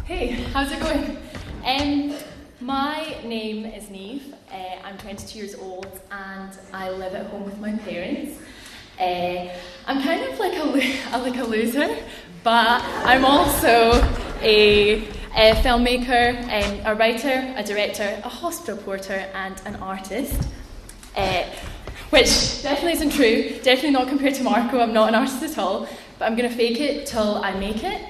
Hey, how's it going? My name is Neve. I'm 22 years old and I live at home with my parents. I'm kind of like a loser, but I'm also a filmmaker, a writer, a director, a hospital porter, and an artist. Which definitely isn't true, definitely not compared to Marco. I'm not an artist at all, but I'm going to fake it till I make it.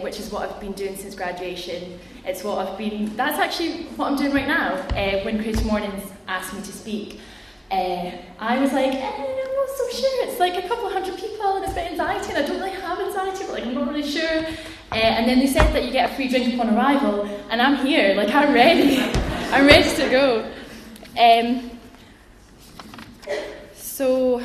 Which is what I've been doing since graduation. That's actually what I'm doing right now. When CreativeMornings asked me to speak, I was like, I'm not so sure. It's like a couple of hundred people and it's about anxiety, and I don't really have anxiety, but I'm not really sure. And then they said that you get a free drink upon arrival, and I'm here, I'm ready. I'm ready to go. So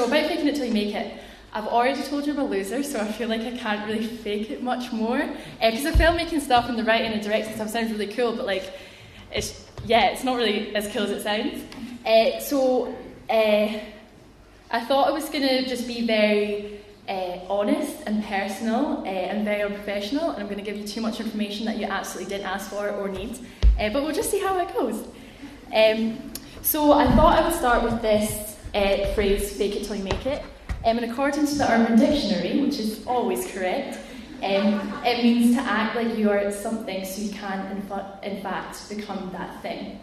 about faking it till you make it. I've already told you I'm a loser, so I feel like I can't really fake it much more. Because the filmmaking stuff and the writing and directing stuff sounds really cool, but it's not really as cool as it sounds. I thought I was going to just be very honest and personal and very unprofessional, and I'm going to give you too much information that you absolutely didn't ask for or need. But we'll just see how it goes. So I thought I would start with this phrase, fake it till you make it. And according to the Urban Dictionary, which is always correct, it means to act like you are something so you can in fact become that thing.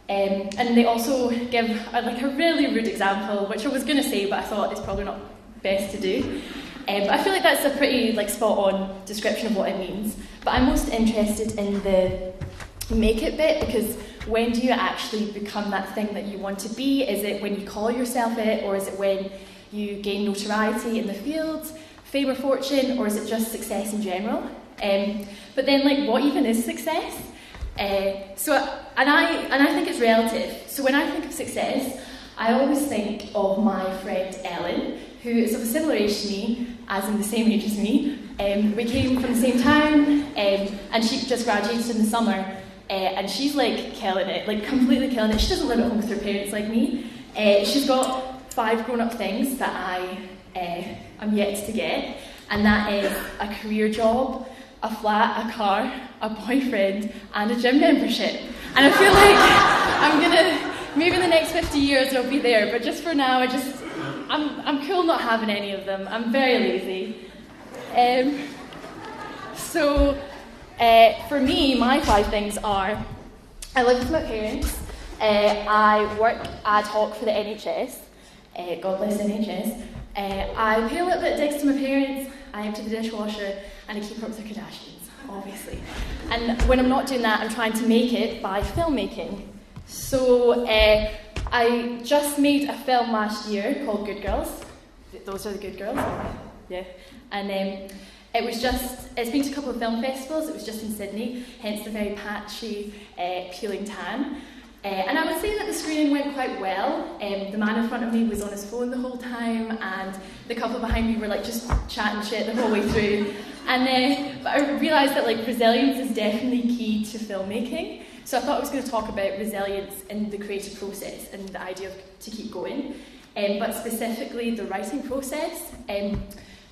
And they also give a really rude example, which I was going to say, but I thought it's probably not best to do. But I feel like that's a pretty spot-on description of what it means. But I'm most interested in the make it bit, because when do you actually become that thing that you want to be? Is it when you call yourself it, or is it when you gain notoriety in the field, fame or fortune, or is it just success in general? But then, what even is success? And I think it's relative. So when I think of success, I always think of my friend Ellen, who is of a similar age to me, as in the same age as me. We came from the same town, and she just graduated in the summer. And she's killing it, completely killing it. She doesn't live at home with her parents like me. She's got 5 grown-up things that I'm yet to get, and that is a career job, a flat, a car, a boyfriend, and a gym membership. And I feel like maybe in the next 50 years I'll be there, but just for now, I'm cool not having any of them. I'm very lazy. For me, my 5 things are: I live with my parents, I work ad hoc for the NHS, God bless the NHS, I pay a little bit of digs to my parents, I empty the dishwasher, and I keep up with the Kardashians, obviously. And when I'm not doing that, I'm trying to make it by filmmaking. So I just made a film last year called Good Girls. Those are the good girls? Yeah. And it's been to a couple of film festivals. It was just in Sydney, hence the very patchy, peeling tan. And I would say that the screening went quite well. The man in front of me was on his phone the whole time, and the couple behind me were just chatting shit the whole way through. But I realised that resilience is definitely key to filmmaking. So I thought I was going to talk about resilience in the creative process and the idea to keep going, but specifically the writing process.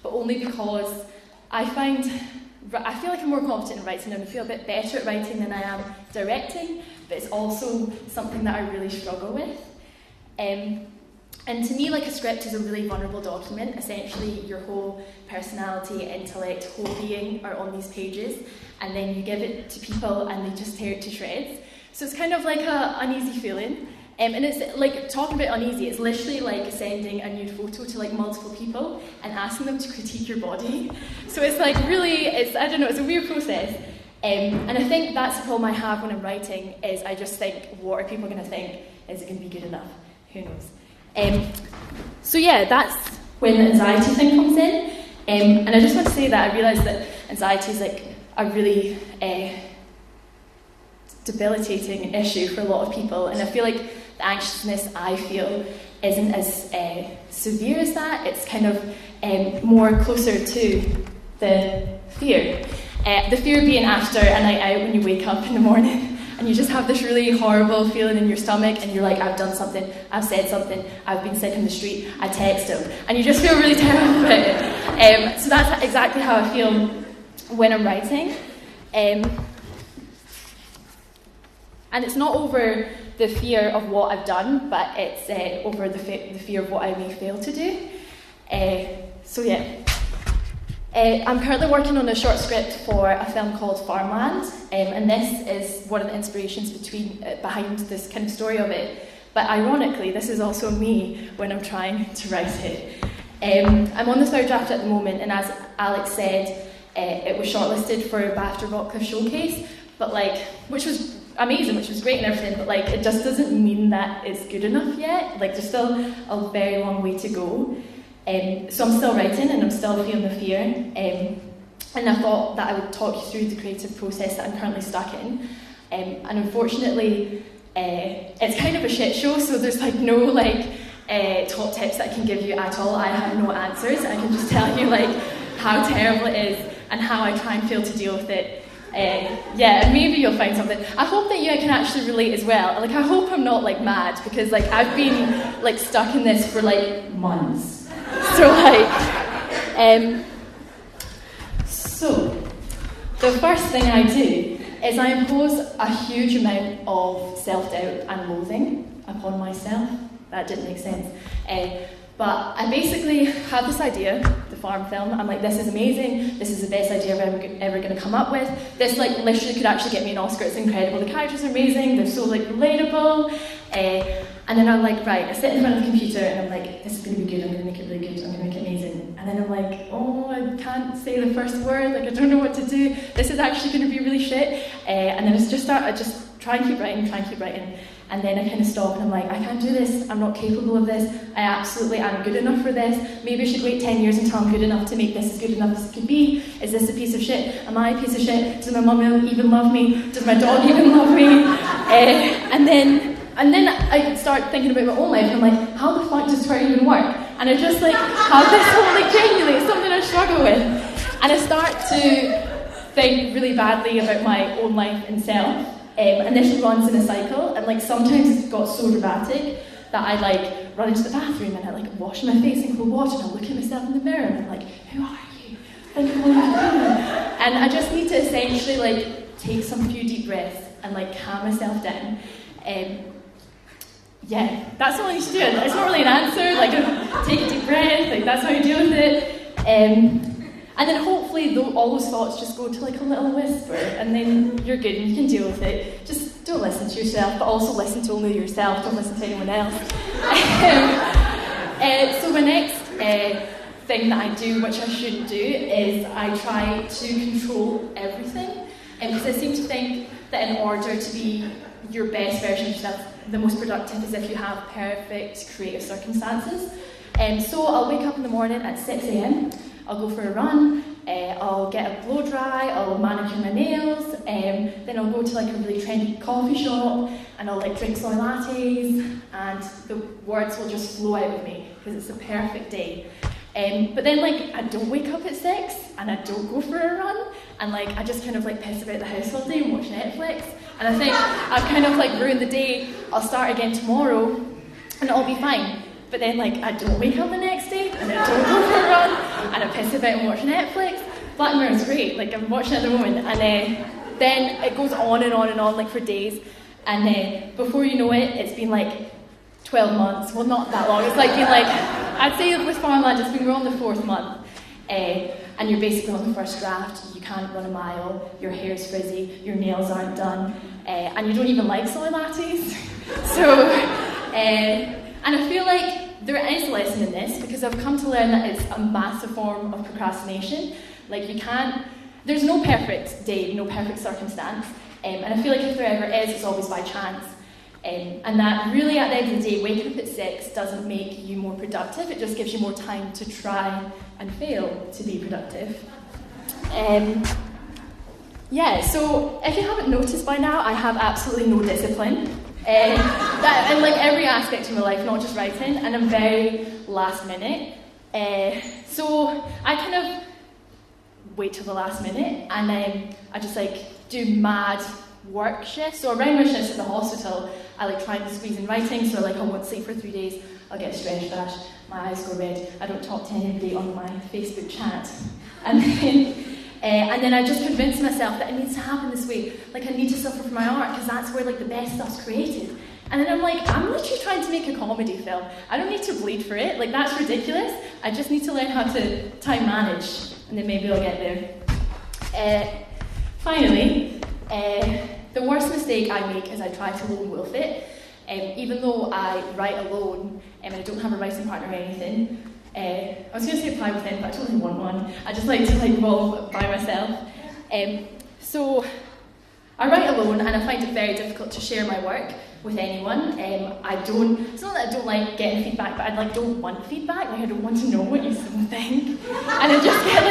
But only because I feel like I'm more competent in writing, and I feel a bit better at writing than I am directing, but it's also something that I really struggle with. And to me, a script is a really vulnerable document. Essentially, your whole personality, intellect, whole being are on these pages, and then you give it to people and they just tear it to shreds. So it's kind of like an uneasy feeling. And it's talking about uneasy, it's literally sending a nude photo to multiple people and asking them to critique your body. So it's it's a weird process. And I think that's the problem I have when I'm writing, is I just think, what are people going to think? Is it going to be good enough? Who knows? That's when the anxiety thing comes in. And I just want to say that I realise that anxiety is a really debilitating issue for a lot of people, and I feel like the anxiousness I feel isn't as severe as that. It's kind of more closer to the fear. The fear being after a night out when you wake up in the morning and you just have this really horrible feeling in your stomach, and you're like, I've done something, I've said something, I've been sick in the street, I text him, and you just feel really terrible about it. So that's exactly how I feel when I'm writing. And it's not over the fear of what I've done, but it's over the fear of what I may fail to do. So yeah. I'm currently working on a short script for a film called Farmland, and this is one of the inspirations behind this kind of story of it. But ironically, this is also me when I'm trying to write it. I'm on the third draft at the moment, and as Alex said, it was shortlisted for BAFTA Rockcliffe Showcase, but which was amazing, which was great and everything, but it just doesn't mean that it's good enough yet. There's still a very long way to go. So I'm still writing and I'm still feeling the fear, and I thought that I would talk you through the creative process that I'm currently stuck in. And unfortunately, it's kind of a shit show, so there's no top tips that I can give you at all. I have no answers. I can just tell you how terrible it is and how I try and fail to deal with it. And maybe you'll find something. I hope that you can actually relate as well. I hope I'm not mad, because I've been stuck in this for months. So the first thing I do is I impose a huge amount of self-doubt and loathing upon myself. That didn't make sense. But I basically have this idea, the farm film. I'm like, this is amazing. This is the best idea I'm ever going to come up with. This literally could actually get me an Oscar. It's incredible. The characters are amazing. They're so relatable. And then I'm like, right, I sit in front of the computer and I'm like, this is going to be good. I'm going to make it really good. I'm going to make it amazing. And then I'm like, oh, I can't say the first word. I don't know what to do. This is actually going to be really shit. And then I just try and keep writing. And then I kind of stop and I'm like, I can't do this, I'm not capable of this, I absolutely am good enough for this, maybe I should wait 10 years until I'm good enough to make this as good enough as it could be. Is this a piece of shit? Am I a piece of shit? Does my mum even love me? Does my dog even love me? And then I start thinking about my own life and I'm like, how the fuck does Twitter even work? And I just have this whole genuinely, it's something I struggle with. And I start to think really badly about my own life and self. And this runs in a cycle, and sometimes it's got so dramatic that I run into the bathroom and I wash my face in cold water and I look at myself in the mirror and I'm like, who are you? And I just need to essentially take some few deep breaths and calm myself down. Yeah, that's all I need to do. It's not really an answer. Take a deep breath. That's how you deal with it. And then hopefully all those thoughts just go to a little whisper, and then you're good and you can deal with it. Just don't listen to yourself, but also listen to only yourself, don't listen to anyone else. So the next thing that I do, which I shouldn't do, is I try to control everything. Because I seem to think that in order to be your best version of yourself, the most productive is if you have perfect creative circumstances. So I'll wake up in the morning at 6 a.m, I'll go for a run, I'll get a blow dry, I'll manicure my nails, then I'll go to a really trendy coffee shop and I'll drink soy lattes, and the words will just flow out of me because it's a perfect day. But then I don't wake up at 6 and I don't go for a run, and I just kind of piss about the house all day and watch Netflix, and I think I've kind of ruined the day. I'll start again tomorrow and it'll be fine. But then I don't wake up the next day and I don't go for a run and I piss about and watch Netflix. Black Mirror's great, I'm watching it at the moment, and then it goes on and on and on for days, and before you know it, it's been 12 months, well not that long, it's been I'd say with Farmland, we're on the 4th month, and you're basically on the first draft, you can't run a mile, your hair's frizzy, your nails aren't done, and you don't even like soy lattes, so, and I feel there is a lesson in this, because I've come to learn that it's a massive form of procrastination. There's no perfect day, no perfect circumstance, and I feel if there ever is, it's always by chance. And that really at the end of the day, waking up at 6 doesn't make you more productive, it just gives you more time to try and fail to be productive. So if you haven't noticed by now, I have absolutely no discipline. That in every aspect of my life, not just writing, and I'm very last minute. So I kind of wait till the last minute, and I just do mad work shifts. So around my shifts at the hospital, I like try and squeeze in writing, so like I won't sleep for 3 days, I'll get a stress rash, my eyes go red, I don't talk to anybody on my Facebook chat. And then I just convinced myself that it needs to happen this way. Like I need to suffer for my art, because that's where like the best stuff's created. And then I'm like, I'm literally trying to make a comedy film. I don't need to bleed for it, like that's ridiculous. I just need to learn how to time manage, and then maybe I'll get there. Finally, the worst mistake I make is I try to lone wolf it. Even though I write alone and I don't have a writing partner or anything, I was going to say apply within, but I don't really want one. I just like to roll by myself. So I write alone, and I find it very difficult to share my work with anyone. It's not that I don't like getting feedback, but I don't want feedback. Like I don't want to know what you think, and I just get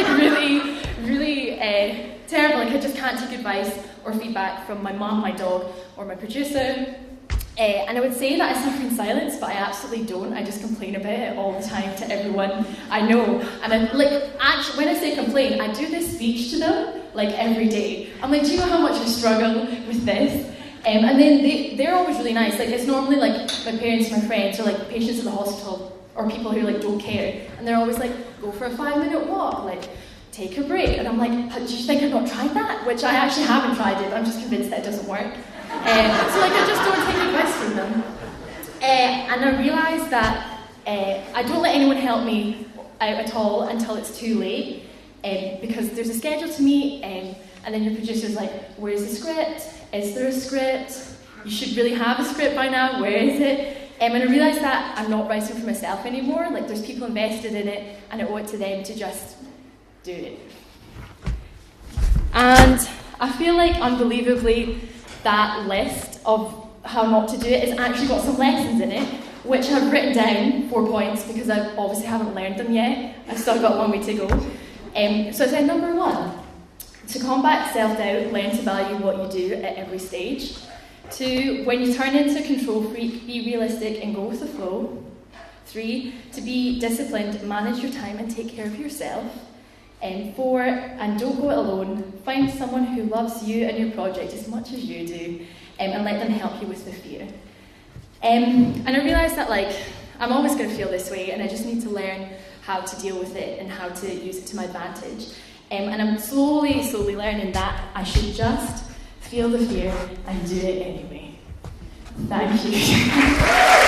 really terrible. Like I just can't take advice or feedback from my mum, my dog, or my producer. And I would say that I suffer in silence, but I absolutely don't. I just complain about it all the time to everyone I know. And actually, when I say complain, I do this speech to them every day. I'm like, do you know how much I struggle with this? And then they're always really nice. Like it's normally my parents, my friends, or patients at the hospital, or people who don't care. And they're always like, go for a 5-minute walk, take a break. And I'm like, do you think I've not tried that? Which I actually haven't tried it, but I'm just convinced that it doesn't work. So I just don't take advice from them. And I realised that I don't let anyone help me out at all until it's too late, because there's a schedule to meet, and then your producer's like, where's the script? Is there a script? You should really have a script by now, where is it? And I realised that I'm not writing for myself anymore, there's people invested in it, and I owe it to them to just do it. And I feel unbelievably, that list of how not to do it has actually got some lessons in it, which I've written down 4 points because I obviously haven't learned them yet. I've still got one way to go. So I said number 1, to combat self-doubt, learn to value what you do at every stage. 2, when you turn into a control freak, be realistic and go with the flow. 3, to be disciplined, manage your time and take care of yourself. 4, and don't go it alone. Find someone who loves you and your project as much as you do, and let them help you with the fear. And I realised that I'm always going to feel this way, and I just need to learn how to deal with it and how to use it to my advantage. And I'm slowly learning that I should just feel the fear and do it anyway. Thank you.